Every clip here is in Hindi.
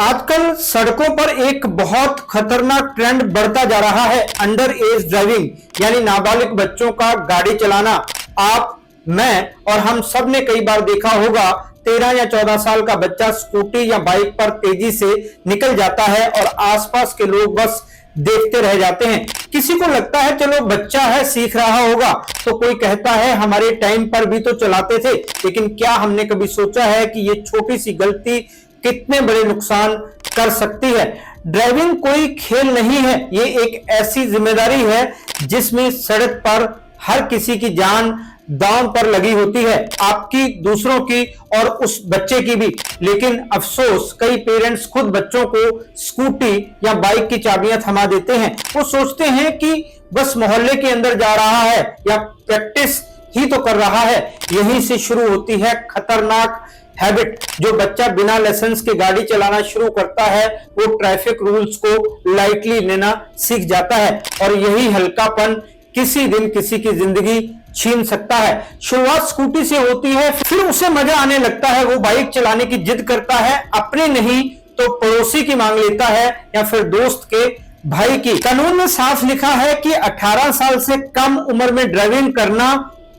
आजकल सड़कों पर एक बहुत खतरनाक ट्रेंड बढ़ता जा रहा है, अंडर एज ड्राइविंग यानी नाबालिग बच्चों का गाड़ी चलाना। आप, मैं और हम सब ने कई बार देखा होगा 13 या 14 साल का बच्चा स्कूटी या बाइक पर तेजी से निकल जाता है और आसपास के लोग बस देखते रह जाते हैं। किसी को लगता है चलो बच्चा है, सीख रहा होगा, तो कोई कहता है हमारे टाइम पर भी तो चलाते थे। लेकिन क्या हमने कभी सोचा है कि ये छोटी सी गलती कितने बड़े नुकसान कर सकती है। ड्राइविंग कोई खेल नहीं है, ये एक ऐसी जिम्मेदारी है जिसमें सड़क पर हर किसी की जान दांव पर लगी होती है, आपकी, दूसरों की और उस बच्चे की भी। लेकिन अफसोस कई पेरेंट्स खुद बच्चों को स्कूटी या बाइक की चाबियां थमा देते हैं। वो सोचते हैं कि बस मोहल्ले के अंदर जा रहा है या प्रैक्टिस ही तो कर रहा है। यहीं से शुरू होती है खतरनाक हैबिट। जो बच्चा बिना लाइसेंस के गाड़ी चलाना शुरू करता है वो ट्रैफिक रूल्स को लाइटली लेना सीख जाता है और यही हल्कापन किसी दिन किसी की जिंदगी छीन सकता है। शुरुआत स्कूटी से होती है, फिर उसे मजा आने लगता है, वो बाइक चलाने की जिद करता है, अपने नहीं तो पड़ोसी की मांग लेता है या फिर दोस्त के भाई की। कानून में साफ लिखा है कि 18 साल से कम उम्र में ड्राइविंग करना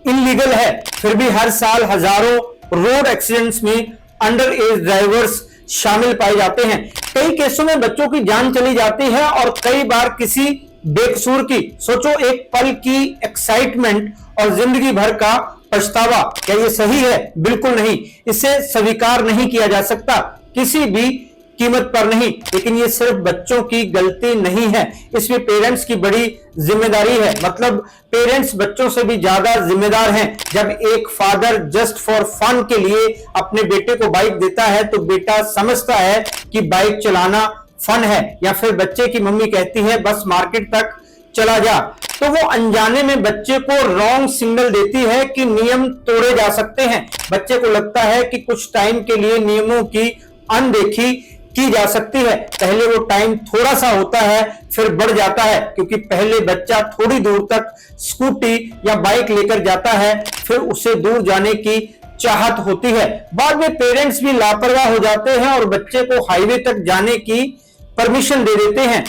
इलीगल है, फिर भी हर साल हजारों रोड एक्सीडेंट्स में अंडर एज ड्राइवर्स शामिल पाए जाते हैं। कई केसों में बच्चों की जान चली जाती है और कई बार किसी बेकसूर की। सोचो, एक पल की एक्साइटमेंट और जिंदगी भर का पछतावा। क्या ये सही है? बिल्कुल नहीं, इसे स्वीकार नहीं किया जा सकता, किसी भी कीमत पर नहीं। लेकिन ये सिर्फ बच्चों की गलती नहीं है, इसमें पेरेंट्स की बड़ी जिम्मेदारी है। मतलब पेरेंट्स बच्चों से भी ज्यादा जिम्मेदार हैं। जब एक फादर जस्ट फॉर फन के लिए अपने बेटे को बाइक देता है तो बेटा समझता है कि बाइक चलाना फन है, या फिर बच्चे की मम्मी कहती है बस मार्केट तक चला जा, तो वो अनजाने में बच्चे को रॉन्ग सिग्नल देती है कि नियम तोड़े जा सकते हैं। बच्चे को लगता है कि कुछ टाइम के लिए नियमों की अनदेखी की जा सकती है। पहले वो टाइम थोड़ा सा होता है, फिर बढ़ जाता है, क्योंकि पहले बच्चा थोड़ी दूर तक स्कूटी या बाइक लेकर जाता है, फिर उसे दूर जाने की चाहत होती है। बाद में पेरेंट्स भी लापरवाह हो जाते हैं और बच्चे को हाईवे तक जाने की परमिशन दे देते हैं।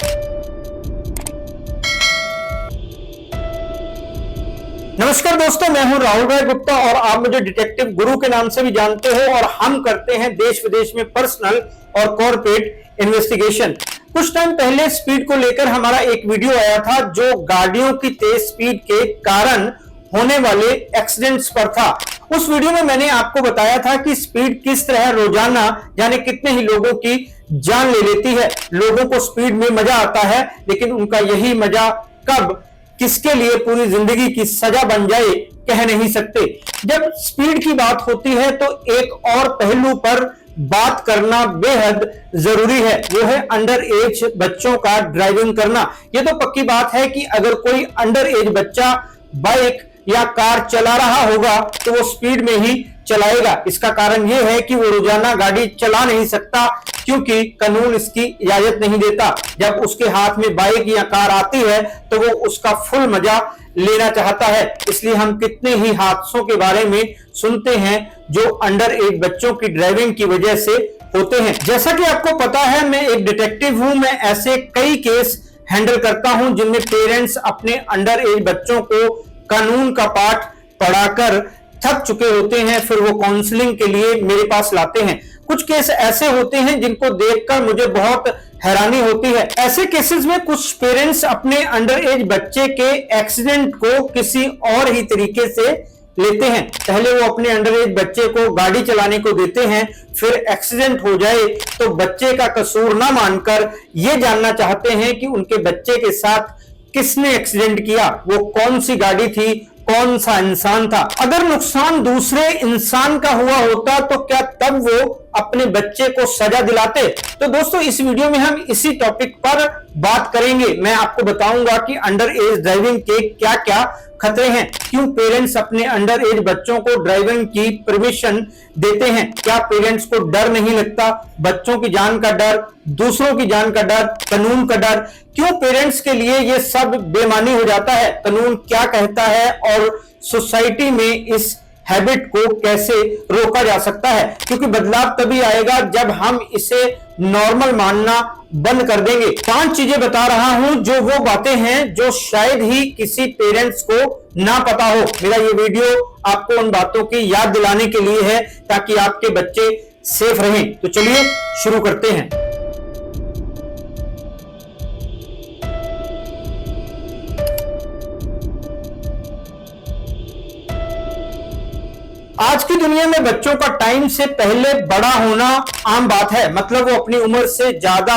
नमस्कार दोस्तों, मैं हूं राहुल भाई गुप्ता और आप मुझे डिटेक्टिव गुरु के नाम से भी जानते हो और हम करते हैं देश विदेश में पर्सनल और कॉर्पोरेट इन्वेस्टिगेशन। कुछ टाइम पहले स्पीड को लेकर हमारा एक वीडियो आया था जो गाड़ियों की तेज स्पीड के कारण होने वाले एक्सीडेंट्स पर था। उस वीडियो में मैंने आपको बताया था कि स्पीड किस तरह रोजाना जाने कितने ही लोगों की जान ले लेती है। लोगों को स्पीड में मजा आता है, लेकिन उनका यही मजा कब किसके लिए पूरी जिंदगी की सजा बन जाए कह नहीं सकते। जब स्पीड की बात होती है तो एक और पहलू पर बात करना बेहद जरूरी है, वो है अंडर एज बच्चों का ड्राइविंग करना। यह तो पक्की बात है कि अगर कोई अंडर एज बच्चा बाइक या कार चला रहा होगा तो वो स्पीड में ही चलाएगा। इसका कारण यह है कि वो रोजाना गाड़ी चला नहीं सकता, क्योंकि कानून इसकी इजाजत नहीं देता। जब उसके हाथ में बाइक या कार आती है तो वो उसका फुल मजा लेना चाहता है। इसलिए हम कितने ही हादसों के बारे में सुनते हैं जो अंडर एज बच्चों की ड्राइविंग की वजह से होते हैं। जैसा कि आपको पता है, मैं एक डिटेक्टिव हूं। मैं ऐसे कई केस हैंडल करता हूं जिनमें पेरेंट्स अपने अंडर एज बच्चों को कानून का पाठ पढ़ाकर थक चुके होते हैं, फिर वो काउंसलिंग के लिए मेरे पास लाते हैं। कुछ केस ऐसे होते हैं जिनको देखकर मुझे बहुत हैरानी होती है। ऐसे केसेस में कुछ पेरेंट्स अपने अंडर एज बच्चे के एक्सीडेंट को किसी और ही तरीके से लेते हैं। पहले वो अपने अंडर एज बच्चे को गाड़ी चलाने को देते हैं, फिर एक्सीडेंट हो जाए तो बच्चे का कसूर ना मानकर ये जानना चाहते हैं कि उनके बच्चे के साथ किसने एक्सीडेंट किया, वो कौन सी गाड़ी थी, कौन सा इंसान था। अगर नुकसान दूसरे इंसान का हुआ होता तो क्या तब वो अपने बच्चे को सजा दिलाते? तो दोस्तों, इस वीडियो में हम इसी टॉपिक पर बात करेंगे। मैं आपको बताऊंगा कि अंडर एज ड्राइविंग के क्या क्या खतरे हैं, क्यों पेरेंट्स अपने अंडर एज बच्चों को ड्राइविंग की परमिशन देते हैं, क्या पेरेंट्स को डर नहीं लगता, बच्चों की जान का डर, दूसरों की जान का डर, कानून का डर, क्यों पेरेंट्स के लिए ये सब बेमानी हो जाता है, कानून क्या कहता है और सोसाइटी में इस हैबिट को कैसे रोका जा सकता है, क्योंकि बदलाव तभी आएगा जब हम इसे नॉर्मल मानना बंद कर देंगे। 5 चीजें बता रहा हूं जो वो बातें हैं जो शायद ही किसी पेरेंट्स को ना पता हो। मेरा ये वीडियो आपको उन बातों की याद दिलाने के लिए है ताकि आपके बच्चे सेफ रहें। तो चलिए शुरू करते हैं। आज की दुनिया में बच्चों का टाइम से पहले बड़ा होना आम बात है। मतलब वो अपनी उम्र से ज्यादा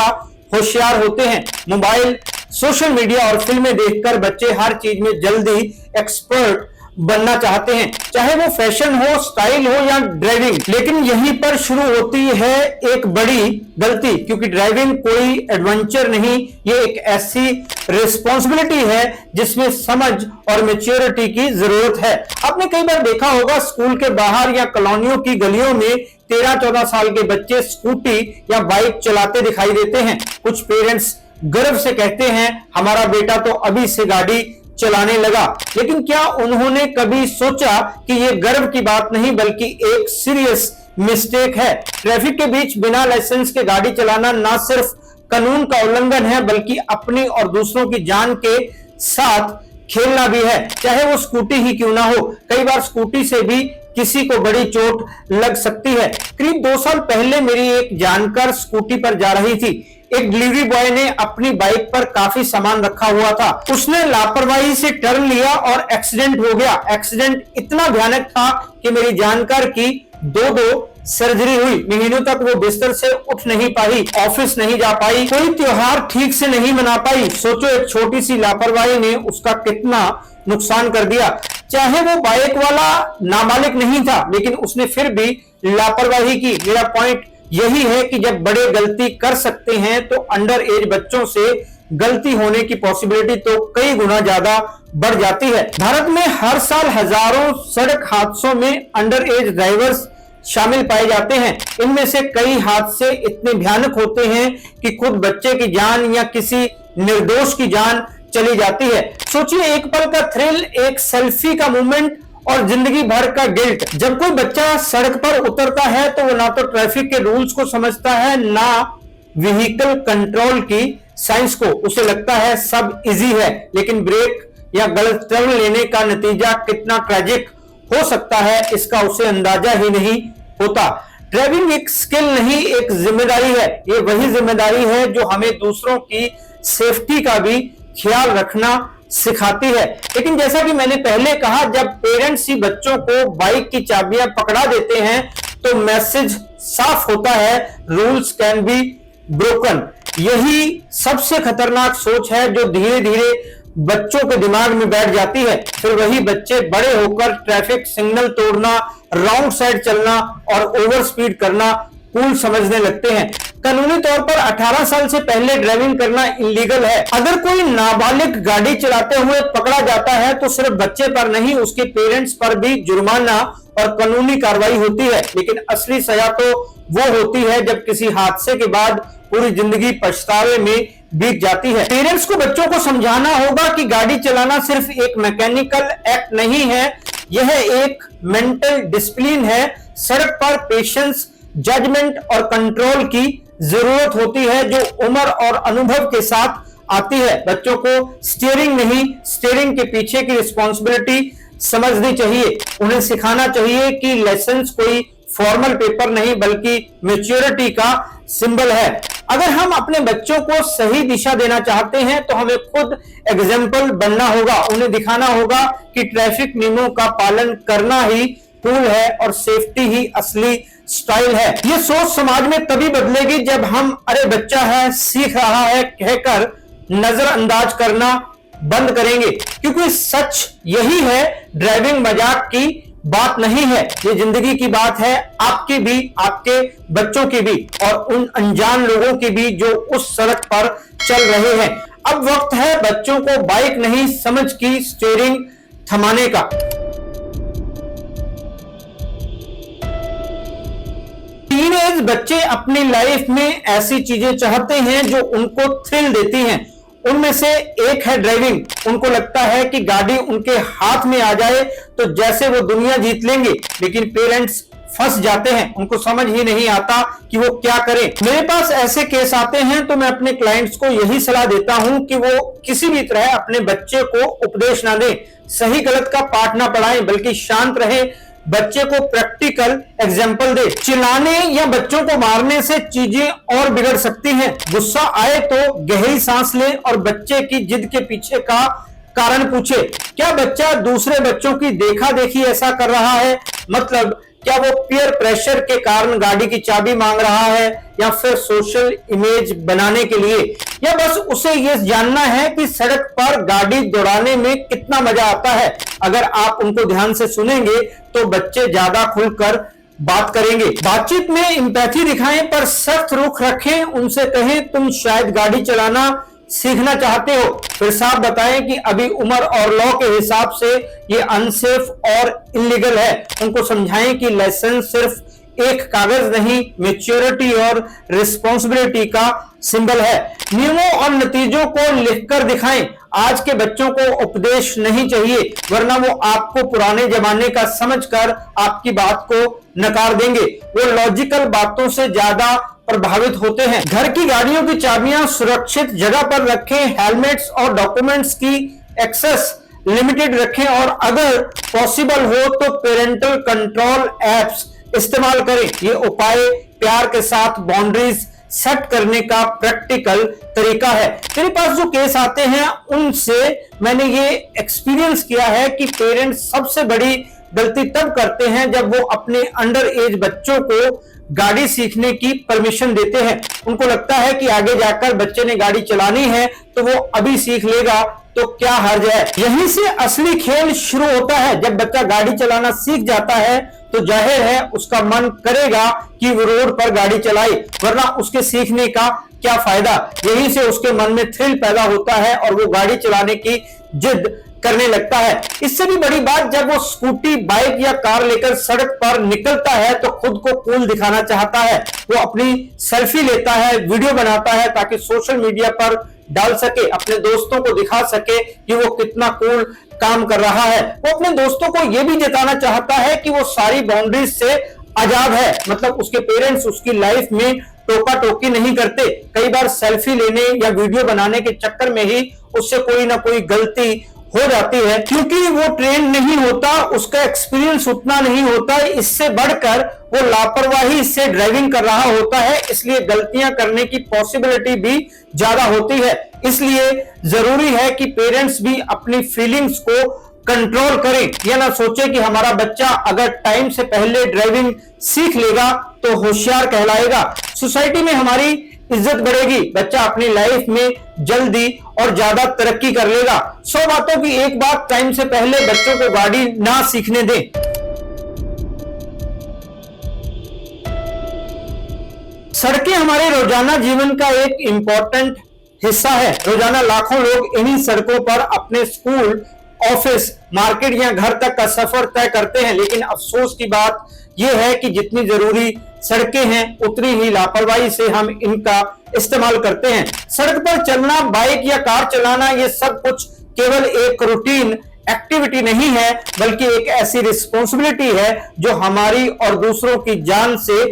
होशियार होते हैं। मोबाइल, सोशल मीडिया और फिल्में देखकर बच्चे हर चीज में जल्दी एक्सपर्ट बनना चाहते हैं, चाहे वो फैशन हो, स्टाइल हो या ड्राइविंग। लेकिन यहीं पर शुरू होती है एक बड़ी गलती, क्योंकि ड्राइविंग कोई एडवेंचर नहीं, ये एक ऐसी रिस्पॉन्सिबिलिटी है जिसमें समझ और मैच्योरिटी की जरूरत है। आपने कई बार देखा होगा स्कूल के बाहर या कॉलोनियों की गलियों में 13-14 साल के बच्चे स्कूटी या बाइक चलाते दिखाई देते हैं। कुछ पेरेंट्स गर्व से कहते हैं हमारा बेटा तो अभी से गाड़ी चलाने लगा। लेकिन क्या उन्होंने कभी सोचा कि यह गर्व की बात नहीं बल्कि एक सीरियस मिस्टेक है। ट्रैफिक के बीच बिना लाइसेंस के गाड़ी चलाना ना सिर्फ कानून का उल्लंघन है बल्कि अपनी और दूसरों की जान के साथ खेलना भी है, चाहे वो स्कूटी ही क्यों ना हो। कई बार स्कूटी से भी किसी को बड़ी चोट लग सकती है। करीब 2 साल पहले मेरी एक जानकार स्कूटी पर जा रही थी। एक डिलीवरी बॉय ने अपनी बाइक पर काफी सामान रखा हुआ था। उसने लापरवाही से टर्न लिया और एक्सीडेंट हो गया। एक्सीडेंट इतना भयानक था कि मेरी जानकार की 2 सर्जरी हुई। महीनों तक वो बिस्तर से उठ नहीं पाई, ऑफिस नहीं जा पाई, कोई त्योहार ठीक से नहीं मना पाई। सोचो एक छोटी सी लापरवाही ने उसका कितना नुकसान कर दिया। चाहे वो बाइक वाला नाबालिग नहीं था लेकिन उसने फिर भी लापरवाही की। मेरा पॉइंट यही है कि जब बड़े गलती कर सकते हैं तो अंडर एज बच्चों से गलती होने की पॉसिबिलिटी तो कई गुना ज्यादा बढ़ जाती है। भारत में हर साल हजारों सड़क हादसों में अंडर एज ड्राइवर्स शामिल पाए जाते हैं। इनमें से कई हादसे इतने भयानक होते हैं कि खुद बच्चे की जान या किसी निर्दोष की जान चली जाती है। सोचिए एक पल का थ्रिल, एक सेल्फी का मूवमेंट और जिंदगी भर का गिल्ट। जब कोई बच्चा सड़क पर उतरता है तो वो ना तो ट्रैफिक के रूल्स को समझता है ना व्हीकल कंट्रोल की साइंस को। उसे लगता है सब इजी है, लेकिन ब्रेक या गलत टर्न लेने का नतीजा कितना ट्रैजिक हो सकता है इसका उसे अंदाजा ही नहीं होता। ड्राइविंग एक स्किल नहीं, एक जिम्मेदारी है। ये वही जिम्मेदारी है जो हमें दूसरों की सेफ्टी का भी ख्याल रखना सिखाती है। लेकिन जैसा कि मैंने पहले कहा, जब पेरेंट्स ही बच्चों को बाइक की चाबियां पकड़ा देते हैं तो मैसेज साफ होता है, रूल्स कैन बी ब्रोकन। यही सबसे खतरनाक सोच है जो धीरे धीरे बच्चों के दिमाग में बैठ जाती है। फिर वही बच्चे बड़े होकर ट्रैफिक सिग्नल तोड़ना, रॉन्ग साइड चलना और ओवर स्पीड करना कूल समझने लगते हैं। कानूनी तौर पर 18 साल से पहले ड्राइविंग करना इलीगल है। अगर कोई नाबालिग गाड़ी चलाते हुए पकड़ा जाता है तो सिर्फ बच्चे पर नहीं उसके पेरेंट्स पर भी जुर्माना और कानूनी कार्रवाई होती है। लेकिन असली सजा तो वो होती है जब किसी हादसे के बाद पूरी जिंदगी पछतावे में बीत जाती है। पेरेंट्स को बच्चों को समझाना होगा कि गाड़ी चलाना सिर्फ एक मैकेनिकल एक्ट नहीं है, यह एक मेंटल डिसिप्लिन है। सड़क पर पेशेंस, जजमेंट और कंट्रोल की जरूरत होती है जो उम्र और अनुभव के साथ आती है। बच्चों को स्टीयरिंग नहीं, स्टीयरिंग के पीछे की रिस्पॉन्सिबिलिटी समझनी चाहिए। उन्हें सिखाना चाहिए कि लाइसेंस कोई फॉर्मल पेपर नहीं बल्कि मैच्योरिटी का सिंबल है। अगर हम अपने बच्चों को सही दिशा देना चाहते हैं तो हमें खुद एग्जाम्पल बनना होगा। उन्हें दिखाना होगा कि ट्रैफिक नियमों का पालन करना ही कूल है और सेफ्टी ही असली स्टाइल है। ये सोच समाज में तभी बदलेगी जब हम अरे बच्चा है, सीख रहा है कहकर नजरअंदाज करना बंद करेंगे, क्योंकि सच यही है, ड्राइविंग मजाक की बात नहीं है, ये जिंदगी की बात है, आपकी भी, आपके बच्चों की भी और उन अनजान लोगों की भी जो उस सड़क पर चल रहे हैं। अब वक्त है बच्चों को बाइक नहीं समझ की स्टीयरिंग थमाने का। टीनेज बच्चे अपनी लाइफ में ऐसी चीजें चाहते हैं जो उनको थ्रिल देती हैं। उनमें से एक है ड्राइविंग। उनको लगता है कि गाड़ी उनके हाथ में आ जाए तो जैसे वो दुनिया जीत लेंगे, लेकिन पेरेंट्स फंस जाते हैं, उनको समझ ही नहीं आता कि वो क्या करें। मेरे पास ऐसे केस आते हैं तो मैं अपने क्लाइंट्स को यही सलाह देता हूं कि वो किसी भी तरह अपने बच्चे को उपदेश ना दें, सही गलत का पाठ ना पढ़ाएं, बल्कि शांत रहे, बच्चे को प्रैक्टिकल एग्जाम्पल दे। चिल्लाने या बच्चों को मारने से चीजें और बिगड़ सकती हैं। गुस्सा आए तो गहरी सांस लें और बच्चे की जिद के पीछे का कारण पूछे। क्या बच्चा दूसरे बच्चों की देखा देखी ऐसा कर रहा है? मतलब क्या वो पीयर प्रेशर के कारण गाड़ी की चाबी मांग रहा है, या फिर सोशल इमेज बनाने के लिए, या बस उसे ये जानना है कि सड़क पर गाड़ी दौड़ाने में कितना मजा आता है? अगर आप उनको ध्यान से सुनेंगे तो बच्चे ज्यादा खुलकर बात करेंगे। बातचीत में एम्पैथी दिखाएं पर सख्त रुख रखें। उनसे कहें तुम शायद गाड़ी चलाना सीखना चाहते हो, फिर साफ बताएं कि अभी उम्र और लॉ के हिसाब से ये अनसेफ और इलीगल है। उनको समझाएं कि लाइसेंस सिर्फ एक कागज नहीं, मैच्योरिटी और रिस्पॉन्सिबिलिटी का सिंबल है। नियमों और नतीजों को लिखकर दिखाएं। आज के बच्चों को उपदेश नहीं चाहिए, वरना वो आपको पुराने जमाने का समझकर आपकी बात को नकार देंगे। वो लॉजिकल बातों से ज्यादा प्रभावित होते हैं। घर की गाड़ियों की चाबियां सुरक्षित जगह पर रखें। हेलमेट्स और डॉक्यूमेंट्स की एक्सेस लिमिटेड रखें और अगर पॉसिबल हो तो पेरेंटल कंट्रोल एप्स इस्तेमाल करें। ये उपाय प्यार के साथ बाउंड्रीज सेट करने का प्रैक्टिकल तरीका है। मेरे पास जो केस आते हैं उनसे मैंने ये एक्सपीरियंस किया है कि पेरेंट्स सबसे बड़ी गलती तब करते हैं जब वो अपने अंडर एज बच्चों को गाड़ी सीखने की परमिशन देते हैं। उनको लगता है कि आगे जाकर बच्चे ने गाड़ी चलानी है तो वो अभी सीख लेगा, तो क्या हर्ज है। यहीं से असली खेल शुरू होता है। जब बच्चा गाड़ी चलाना सीख जाता है तो जाहिर है उसका मन करेगा कि वो रोड पर गाड़ी चलाए, वरना उसके सीखने का क्या फायदा। यहीं से उसके मन में थ्रिल पैदा होता है और वो गाड़ी चलाने की जिद करने लगता है। इससे भी बड़ी बात, जब वो स्कूटी, बाइक या कार लेकर सड़क पर निकलता है तो खुद को कूल दिखाना चाहता है। वो अपनी सेल्फी लेता है, वीडियो बनाता है ताकि सोशल मीडिया पर डाल सके, अपने दोस्तों को दिखा सके कि वो कितना कूल काम कर रहा है। वो अपने दोस्तों को यह भी जताना चाहता है कि वो सारी बाउंड्रीज से आजाद है। मतलब उसके पेरेंट्स उसकी लाइफ में टोका टोकी नहीं करते। कई बार सेल्फी लेने या वीडियो बनाने के चक्कर में ही उससे कोई ना कोई गलती हो जाती है, क्योंकि वो ट्रेन नहीं होता, उसका एक्सपीरियंस उतना नहीं होता। इससे बढ़कर वो लापरवाही से ड्राइविंग कर रहा होता है, इसलिए गलतियां करने की पॉसिबिलिटी भी ज्यादा होती है। इसलिए जरूरी है कि पेरेंट्स भी अपनी फीलिंग्स को कंट्रोल करें। यह ना सोचे कि हमारा बच्चा अगर टाइम से पहले ड्राइविंग सीख लेगा तो होशियार कहलाएगा, सोसाइटी में हमारी इज्जत बढ़ेगी, बच्चा अपनी लाइफ में जल्दी और ज्यादा तरक्की कर लेगा। 100 बातों की एक बात, टाइम से पहले बच्चों को गाड़ी ना सीखने दें। सड़कें हमारे रोजाना जीवन का एक इंपॉर्टेंट हिस्सा है। रोजाना लाखों लोग इन्हीं सड़कों पर अपने स्कूल, ऑफिस, मार्केट या घर तक का सफर तय करते हैं, लेकिन अफसोस की बात यह है कि जितनी जरूरी सड़कें हैं उतनी ही लापरवाही से हम इनका इस्तेमाल करते हैं। सड़क पर चलना, बाइक या कार चलाना, ये सब कुछ केवल एक रूटीन एक्टिविटी नहीं है, बल्कि एक ऐसी रिस्पॉन्सिबिलिटी है जो हमारी और दूसरों की जान से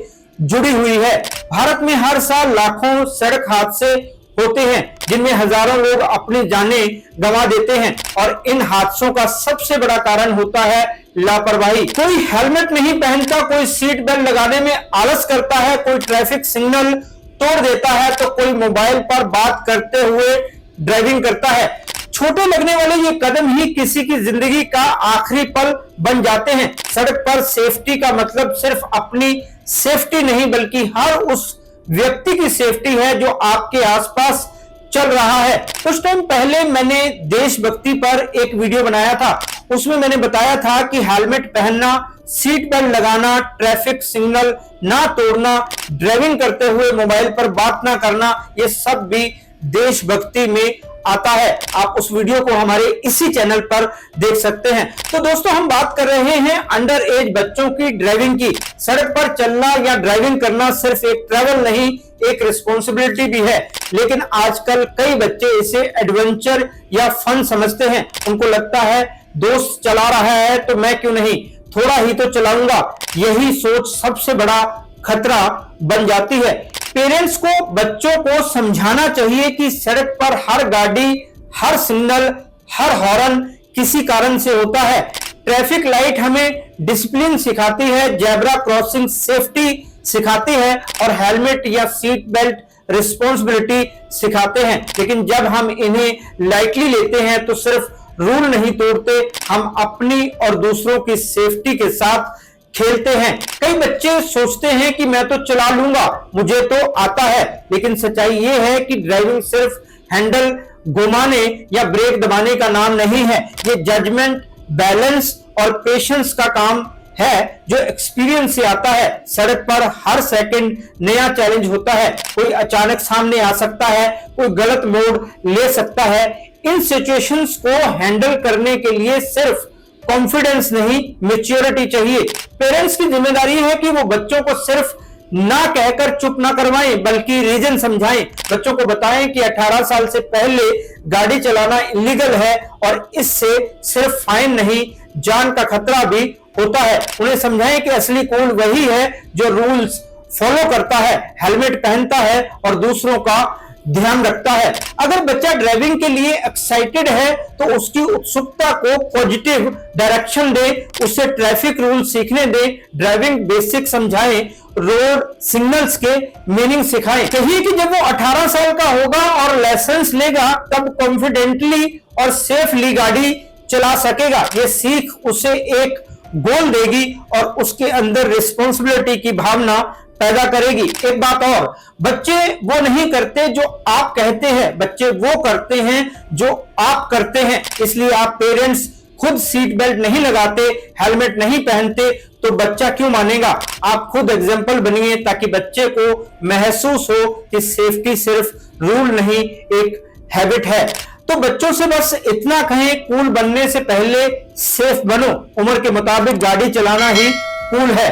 जुड़ी हुई है। भारत में हर साल लाखों सड़क हादसे होते हैं, जिनमें हजारों लोग अपनी जानें गंवा देते हैं, और इन हादसों का सबसे बड़ा कारण होता है लापरवाही। कोई हेलमेट नहीं पहनता, कोई सीट बेल्ट लगाने में आलस करता है, कोई ट्रैफिक सिग्नल तोड़ देता है, तो कोई मोबाइल पर बात करते हुए ड्राइविंग करता है। छोटे लगने वाले ये कदम ही किसी की जिंदगी का आखिरी पल बन जाते हैं। सड़क पर सेफ्टी का मतलब सिर्फ अपनी सेफ्टी नहीं, बल्कि हर उस व्यक्ति की सेफ्टी है जो आपके आसपास चल रहा है। कुछ टाइम पहले मैंने देशभक्ति पर एक वीडियो बनाया था। उसमें मैंने बताया था कि हेलमेट पहनना, सीट बेल्ट लगाना, ट्रैफिक सिग्नल ना तोड़ना, ड्राइविंग करते हुए मोबाइल पर बात ना करना, ये सब भी देशभक्ति में आता है। आप उस वीडियो को हमारे इसी चैनल पर देख सकते हैं। तो दोस्तों, हम बात कर रहे हैं अंडर एज बच्चों की ड्राइविंग की। सड़क पर चलना या ड्राइविंग करना सिर्फ एक ट्रैवल नहीं, एक रिस्पॉन्सिबिलिटी भी है। लेकिन आजकल कई बच्चे इसे एडवेंचर या फन समझते हैं। उनको लगता है दोस्त चला रहा है तो मैं क्यों नहीं, थोड़ा ही तो चलाऊंगा। यही सोच सबसे बड़ा खतरा बन जाती है। पेरेंट्स को बच्चों को समझाना चाहिए कि सड़क पर हर गाड़ी, हर सिग्नल, हर हॉर्न किसी कारण से होता है। ट्रैफिक लाइट हमें डिसिप्लिन सिखाती है, जेब्रा क्रॉसिंग सेफ्टी सिखाती है और हेलमेट या सीट बेल्ट रिस्पॉन्सिबिलिटी सिखाते हैं। लेकिन जब हम इन्हें लाइटली लेते हैं तो सिर्फ रूल नहीं तोड़ते, हम अपनी और दूसरों की सेफ्टी के साथ खेलते हैं। कई बच्चे सोचते हैं कि मैं तो चला लूंगा, मुझे तो आता है, लेकिन सच्चाई यह है कि ड्राइविंग सिर्फ हैंडल घुमाने या ब्रेक दबाने का नाम नहीं है। ये जजमेंट, बैलेंस और पेशेंस का काम है जो एक्सपीरियंस से आता है। सड़क पर हर सेकंड नया चैलेंज होता है, कोई अचानक सामने आ सकता है, कोई गलत मोड़ ले सकता है। इन सिचुएशंस को हैंडल करने के लिए सिर्फ कॉन्फिडेंस नहीं, मैच्योरिटी चाहिए। पेरेंट्स की जिम्मेदारी है कि वो बच्चों को सिर्फ ना कहकर चुप ना करवाएं, बल्कि रीजन समझाएं। बच्चों को बताएं कि 18 साल से पहले गाड़ी चलाना इलीगल है और इससे सिर्फ फाइन नहीं, जान का खतरा भी होता है। उन्हें समझाएं कि असली कूल वही है जो रूल्स फॉलो करता है, हेलमेट पहनता है और दूसरों का ध्यान रखता है। अगर बच्चा ड्राइविंग के लिए एक्साइटेड है तो उसकी उत्सुकता को पॉजिटिव डायरेक्शन दे, उसे ट्रैफिक रूल सीखने दे, ड्राइविंग बेसिक समझाएं, रोड सिग्नल्स के मीनिंग सिखाएं। कहिए कि जब वो 18 साल का होगा और लाइसेंस लेगा तब कॉन्फिडेंटली और सेफली गाड़ी चला सकेगा। ये सीख उसे एक गोल देगी और उसके अंदर रिस्पॉन्सिबिलिटी की भावना पैदा करेगी। एक बात और, बच्चे वो नहीं करते जो आप कहते हैं, बच्चे वो करते हैं जो आप करते हैं। इसलिए आप पेरेंट्स खुद सीट बेल्ट नहीं लगाते, हेलमेट नहीं पहनते तो बच्चा क्यों मानेगा। आप खुद एग्जाम्पल बनिए ताकि बच्चे को महसूस हो कि सेफ्टी सिर्फ रूल नहीं, एक हैबिट है। तो बच्चों से बस इतना कहें, कूल बनने से पहले सेफ बनो। उम्र के मुताबिक गाड़ी चलाना ही कूल है।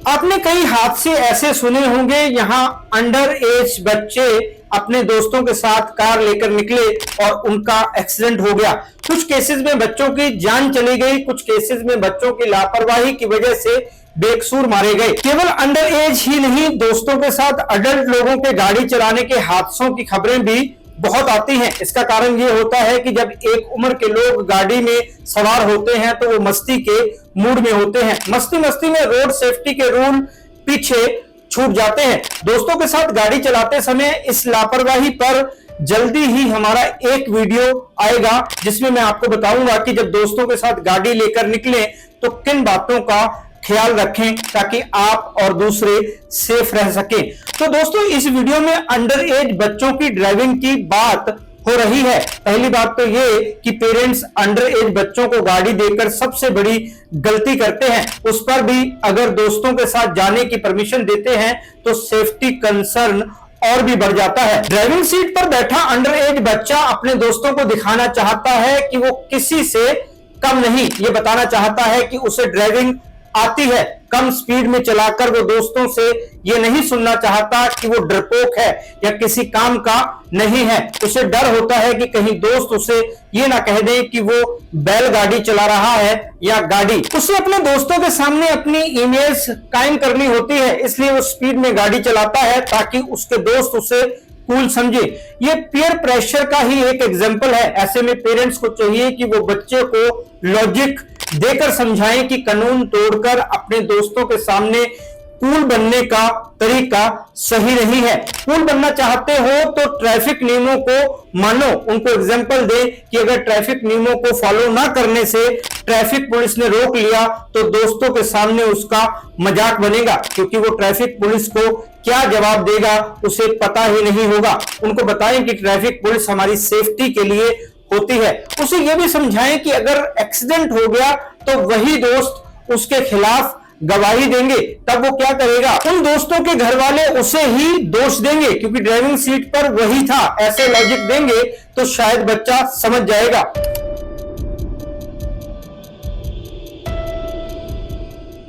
आपने कई हादसे ऐसे सुने होंगे यहां अंडर एज बच्चे अपने दोस्तों के साथ कार लेकर निकले और उनका एक्सीडेंट हो गया। कुछ केसेस में बच्चों की जान चली गई, कुछ केसेस में बच्चों की लापरवाही की वजह से बेकसूर मारे गए। केवल अंडर एज ही नहीं, दोस्तों के साथ अडल्ट लोगों के गाड़ी चलाने के हादसों की खबरें भी बहुत आती हैं। इसका कारण ये होता है कि जब एक उम्र के लोग गाड़ी में सवार होते हैं तो वो मस्ती के मूड में होते हैं। मस्ती मस्ती में रोड सेफ्टी के रूल पीछे छूट जाते हैं। दोस्तों के साथ गाड़ी चलाते समय इस लापरवाही पर जल्दी ही हमारा एक वीडियो आएगा जिसमें मैं आपको बताऊंगा कि जब दोस्तों के साथ गाड़ी लेकर निकलें तो किन बातों का ख्याल रखें ताकि आप और दूसरे सेफ रह सकें। तो दोस्तों, इस वीडियो में अंडर एज बच्चों की ड्राइविंग की बात हो रही है। पहली बात तो ये कि पेरेंट्स अंडर एज बच्चों को गाड़ी देकर सबसे बड़ी गलती करते हैं। उस पर भी अगर दोस्तों के साथ जाने की परमिशन देते हैं तो सेफ्टी कंसर्न और भी बढ़ जाता है। ड्राइविंग सीट पर बैठा अंडर एज बच्चा अपने दोस्तों को दिखाना चाहता है कि वो किसी से कम नहीं, ये बताना चाहता है कि उसे ड्राइविंग आती है। कम स्पीड में चलाकर वो दोस्तों से ये नहीं सुनना चाहता कि वो डरपोक है या किसी काम का नहीं है। उसे डर होता है कि कहीं दोस्त उसे ये ना कह दे कि वो बैलगाड़ी चला रहा है या गाड़ी। उसे अपने दोस्तों के सामने अपनी इमेज कायम करनी होती है, इसलिए वो स्पीड में गाड़ी चलाता है ताकि उसके दोस्त उसे कूल समझे। ये पीयर प्रेशर का ही एक एग्जाम्पल है। ऐसे में पेरेंट्स को चाहिए कि वो बच्चे को लॉजिक देकर समझाएं कि कानून तोड़कर अपने दोस्तों के सामने कूल बनने का तरीका सही नहीं है। कूल बनना चाहते हो तो ट्रैफिक नियमों को मानो। उनको एग्जाम्पल दे कि अगर ट्रैफिक नियमों को फॉलो ना करने से ट्रैफिक पुलिस ने रोक लिया तो दोस्तों के सामने उसका मजाक बनेगा, क्योंकि वो ट्रैफिक पुलिस को क्या जवाब देगा उसे पता ही नहीं होगा। उनको बताएं कि ट्रैफिक पुलिस हमारी सेफ्टी के लिए होती है। उसे यह भी समझाएं कि अगर एक्सीडेंट हो गया तो वही दोस्त उसके खिलाफ गवाही देंगे, तब वो क्या करेगा, उन दोस्तों के घर वाले उसे ही दोष देंगे क्योंकि ड्राइविंग सीट पर वही था। ऐसे लॉजिक देंगे तो शायद बच्चा समझ जाएगा।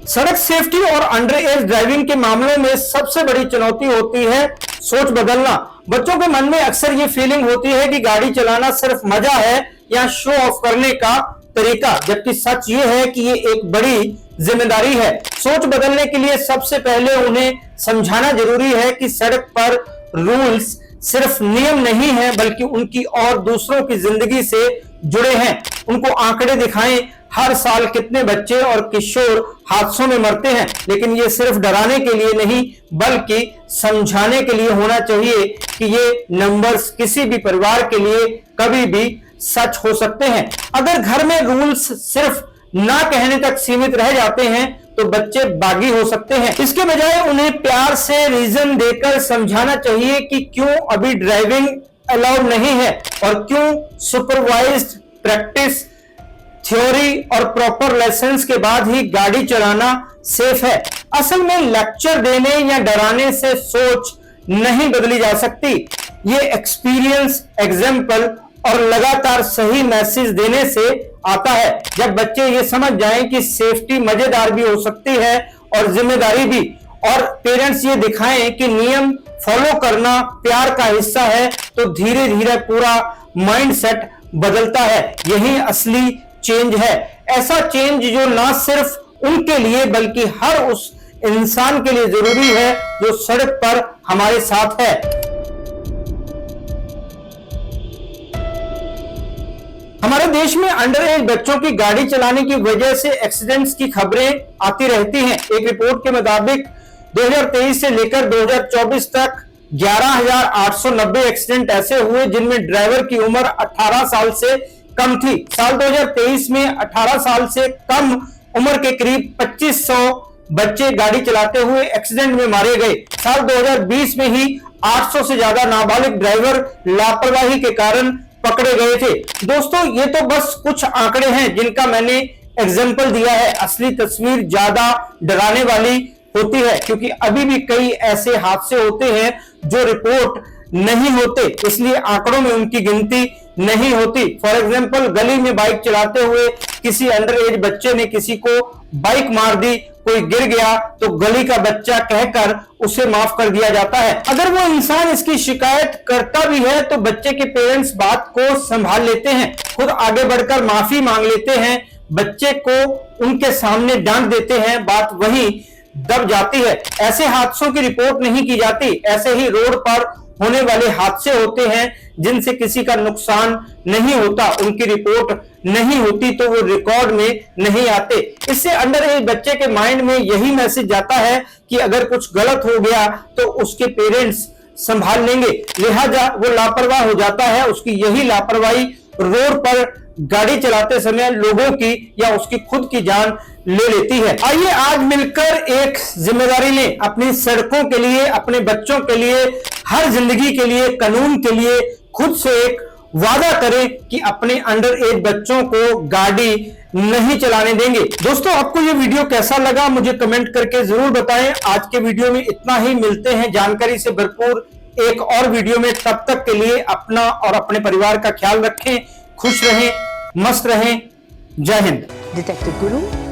सड़क सेफ्टी और अंडर एज ड्राइविंग के मामलों में सबसे बड़ी चुनौती होती है सोच बदलना। बच्चों के मन में अक्सर ये फीलिंग होती है कि गाड़ी चलाना सिर्फ मजा है या शो ऑफ करने का तरीका, जबकि सच ये है कि ये एक बड़ी जिम्मेदारी है। सोच बदलने के लिए सबसे पहले उन्हें समझाना जरूरी है कि सड़क पर रूल्स सिर्फ नियम नहीं है, बल्कि उनकी और दूसरों की जिंदगी से जुड़े हैं। उनको आंकड़े दिखाएं, हर साल कितने बच्चे और किशोर हादसों में मरते हैं, लेकिन ये सिर्फ डराने के लिए नहीं बल्कि समझाने के लिए होना चाहिए कि ये नंबर्स किसी भी परिवार के लिए कभी भी सच हो सकते हैं। अगर घर में रूल्स सिर्फ ना कहने तक सीमित रह जाते हैं तो बच्चे बागी हो सकते हैं। इसके बजाय उन्हें प्यार से रीजन देकर समझाना चाहिए कि क्यों अभी ड्राइविंग अलाउड नहीं है और क्यों सुपरवाइज्ड प्रैक्टिस, थ्योरी और प्रॉपर लेसन्स के बाद ही गाड़ी चलाना सेफ है। असल में लेक्चर देने या डराने से सोच नहीं बदली जा सकती। ये एक्सपीरियंस, एग्जाम्पल और लगातार सही मैसेज देने से आता है। जब बच्चे ये समझ जाएं कि सेफ्टी मजेदार भी हो सकती है और जिम्मेदारी भी, और पेरेंट्स ये दिखाएं कि नियम फॉलो करना प्यार का हिस्सा है, तो धीरे धीरे पूरा माइंडसेट बदलता है। यही असली चेंज है, ऐसा चेंज जो ना सिर्फ उनके लिए बल्कि हर उस इंसान के लिए जरूरी है जो सड़क पर हमारे साथ है। हमारे देश में अंडर एज बच्चों की गाड़ी चलाने की वजह से एक्सीडेंट्स की खबरें आती रहती हैं। एक रिपोर्ट के मुताबिक 2023 से लेकर 2024 तक 11,890 एक्सीडेंट ऐसे हुए जिनमें ड्राइवर की उम्र 18 साल से कम थी। साल 2023 में 18 साल से कम उम्र के करीब 2500 बच्चे गाड़ी चलाते हुए एक्सीडेंट में मारे गए। साल 2020 में ही 800 से ज्यादा नाबालिग ड्राइवर लापरवाही के कारण पकड़े गए थे। दोस्तों, ये तो बस कुछ आंकड़े हैं जिनका मैंने एग्जाम्पल दिया है। असली तस्वीर ज्यादा डराने वाली होती है, क्योंकि अभी भी कई ऐसे हादसे होते हैं जो रिपोर्ट नहीं होते, इसलिए आंकड़ों में उनकी गिनती नहीं होती। फॉर एग्जाम्पल, गली में बाइक चलाते हुए किसी अंडर एज बच्चे ने किसी को बाइक मार दी, कोई गिर गया तो गली का बच्चा कहकर उसे माफ कर दिया जाता है। अगर वो इंसान इसकी शिकायत करता भी है तो बच्चे के पेरेंट्स बात को संभाल लेते हैं, खुद आगे बढ़कर माफी मांग लेते हैं, बच्चे को उनके सामने डांट देते हैं, बात वहीं दब जाती है। ऐसे हादसों की रिपोर्ट नहीं की जाती। ऐसे ही रोड पर होने वाले हादसे होते हैं जिनसे किसी का नुकसान नहीं होता, उनकी रिपोर्ट नहीं होती तो वो रिकॉर्ड में नहीं आते। इससे अंडर एज बच्चे के माइंड में यही मैसेज जाता है कि अगर कुछ गलत हो गया तो उसके पेरेंट्स संभाल लेंगे, लिहाजा वो लापरवाह हो जाता है। उसकी यही लापरवाही रोड पर गाड़ी चलाते समय लोगों की या उसकी खुद की जान ले लेती है। आइए आज मिलकर एक जिम्मेदारी लें, अपनी सड़कों के लिए, अपने बच्चों के लिए, हर जिंदगी के लिए, कानून के लिए खुद से एक वादा करें कि अपने अंडर एज बच्चों को गाड़ी नहीं चलाने देंगे। दोस्तों, आपको ये वीडियो कैसा लगा मुझे कमेंट करके जरूर बताएं। आज के वीडियो में इतना ही, मिलते हैं जानकारी से भरपूर एक और वीडियो में। तब तक के लिए अपना और अपने परिवार का ख्याल रखें, खुश रहें, मस्त रहें। जय हिंद। डिटेक्टिव गुरु